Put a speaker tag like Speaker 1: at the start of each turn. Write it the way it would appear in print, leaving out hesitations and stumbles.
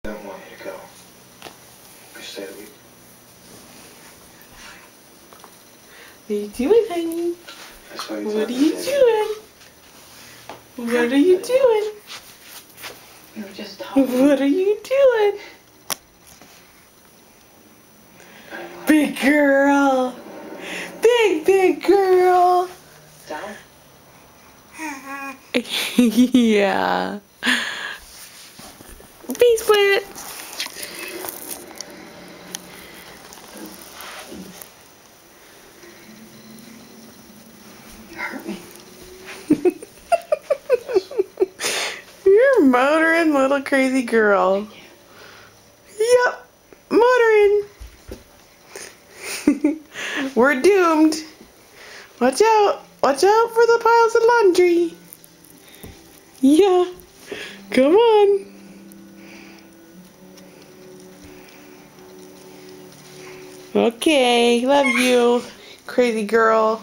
Speaker 1: I don't want you to go. You stay with me.
Speaker 2: What are you doing, honey?
Speaker 1: That's why
Speaker 2: What are you doing? What are you doing?
Speaker 3: You were just talking.
Speaker 2: What are you doing? Big girl. Big girl.
Speaker 3: Down?
Speaker 2: Yeah. Peace plant.
Speaker 3: You hurt me.
Speaker 2: You're motoring, little crazy girl. Yep, motoring. We're doomed. Watch out. Watch out for the piles of laundry. Yeah. Come on. Okay, love you, crazy girl.